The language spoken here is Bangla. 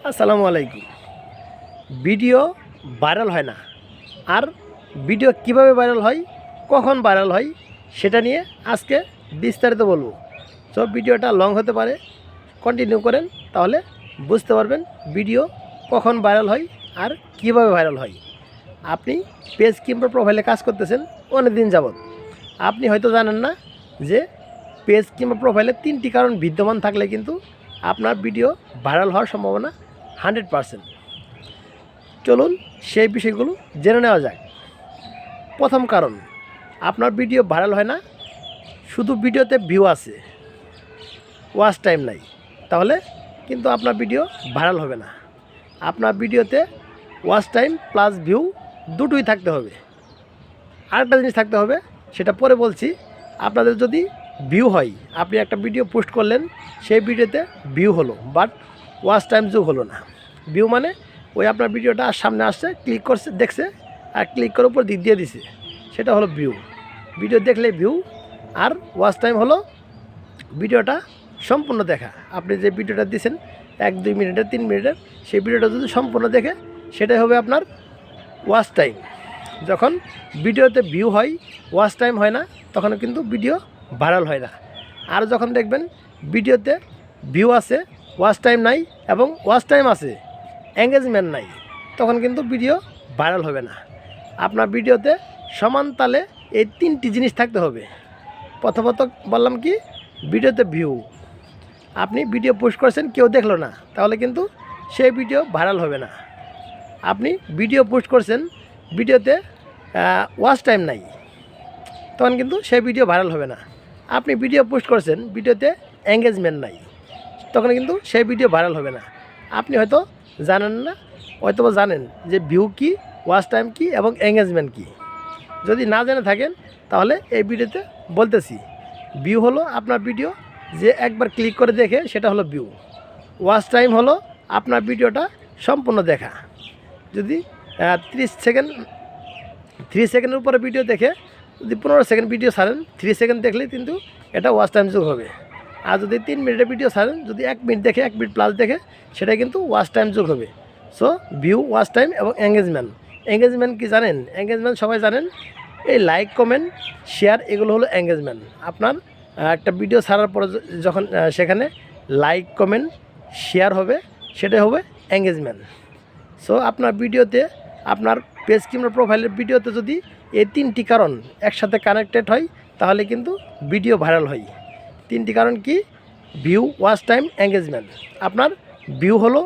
আসসালামু আলাইকুম। ভিডিও ভাইরাল হয় না, আর ভিডিও কিভাবে ভাইরাল হয়, কখন ভাইরাল হয় সেটা নিয়ে আজকে বিস্তারিত বলবো। সব ভিডিওটা লং হতে পারে, কন্টিনিউ করেন তাহলে বুঝতে পারবেন ভিডিও কখন ভাইরাল হয় আর কিভাবে ভাইরাল হয়। আপনি পেজ কিংবা প্রোফাইলে কাজ করতেছেন অনেক দিন যাবত, আপনি হয়তো জানেন না যে পেজ কিংবা প্রোফাইলে 3টি কারণ বিদ্যমান থাকলে কিন্তু আপনার ভিডিও ভাইরাল হওয়ার সম্ভাবনা 100%। চলুন সেই বিষয়গুলো জেনে নেওয়া যাক। প্রথম কারণ, আপনার ভিডিও ভাইরাল হয় না, শুধু ভিডিওতে ভিউ আছে, ওয়াচ টাইম নাই, তাহলে কিন্তু আপনার ভিডিও ভাইরাল হবে না। আপনার ভিডিওতে ওয়াচ টাইম প্লাস ভিউ দুটোই থাকতে হবে। আরেকটা জিনিস থাকতে হবে, সেটা পরে বলছি। আপনাদের যদি ভিউ হয়, আপনি একটা ভিডিও পোস্ট করলেন, সেই ভিডিওতে ভিউ হলো বাট ওয়াচ টাইম যোগ হলো না। ভিউ মানে ওই আপনার ভিডিওটা সামনে আসছে, ক্লিক করছে, দেখছে, আর ক্লিক করার উপর দিক দিয়ে দিছে, সেটা হলো ভিউ। ভিডিও দেখলে ভিউ, আর ওয়াচ টাইম হলো ভিডিওটা সম্পূর্ণ দেখা। আপনি যে ভিডিওটা দিয়েছেন 1-2 মিনিটের, 3 মিনিটের, সেই ভিডিওটা যদি সম্পূর্ণ দেখে সেটাই হবে আপনার ওয়াচ টাইম। যখন ভিডিওতে ভিউ হয়, ওয়াচ টাইম হয় না, তখন কিন্তু ভিডিও ভাইরাল হয় না। আর যখন দেখবেন ভিডিওতে ভিউ আছে, ওয়াচ টাইম নাই, এবং ওয়াচ টাইম আছে, এঙ্গেজমেন্ট নাই, তখন কিন্তু ভিডিও ভাইরাল হবে না। আপনার ভিডিওতে সমান তালে এই 3টি জিনিস থাকতে হবে। প্রথমত বললাম কি, ভিডিওতে ভিউ। আপনি ভিডিও পোস্ট করেছেন, কেউ দেখলো না, তাহলে কিন্তু সেই ভিডিও ভাইরাল হবে না। আপনি ভিডিও পোস্ট করছেন, ভিডিওতে ওয়াচ টাইম নাই, তখন কিন্তু সেই ভিডিও ভাইরাল হবে না। আপনি ভিডিও পোস্ট করছেন, ভিডিওতে এঙ্গেজমেন্ট নাই, তখন কিন্তু সেই ভিডিও ভাইরাল হবে না। আপনি হয়তো জানেন না, হয়তো জানেন যে ভিউ কি, ওয়াচ টাইম কি এবং এঙ্গেজমেন্ট কি। যদি না জেনে থাকেন তাহলে এই ভিডিওতে বলতেছি। ভিউ হলো আপনার ভিডিও যে একবার ক্লিক করে দেখে, সেটা হলো ভিউ। ওয়াচ টাইম হলো আপনার ভিডিওটা সম্পূর্ণ দেখা। যদি 3 সেকেন্ডের উপরে ভিডিও দেখে, যদি 15 সেকেন্ড ভিডিও ছাড়েন, 3 সেকেন্ড দেখলেই কিন্তু এটা ওয়াচ টাইম যোগ হবে। আর যদি 3 মিনিটের ভিডিও ছাড়েন, যদি 1 মিনিট দেখে, 1 মিনিট প্লাস দেখে, সেটা কিন্তু ওয়াচ টাইম যোগ হবে। সো ভিউ, ওয়াচ টাইম এবং এঙ্গেজমেন্ট। এঙ্গেজমেন্ট কি জানেন? এঙ্গেজমেন্ট সবাই জানেন, এই লাইক, কমেন্ট, শেয়ার, এগুলো হলো এঙ্গেজমেন্ট। আপনার একটা ভিডিও ছাড়ার পরে যখন সেখানে লাইক, কমেন্ট, শেয়ার হবে, সেটাই হবে এঙ্গেজমেন্ট। সো আপনার ভিডিওতে, আপনার পেজ কিংবা প্রোফাইলের ভিডিওতে যদি এই 3টি কারণ একসাথে কানেক্টেড হয়, তাহলে কিন্তু ভিডিও ভাইরাল হয়। 3টি কারণ কি? View, watch time, engagement. আপনার ভিউ হলো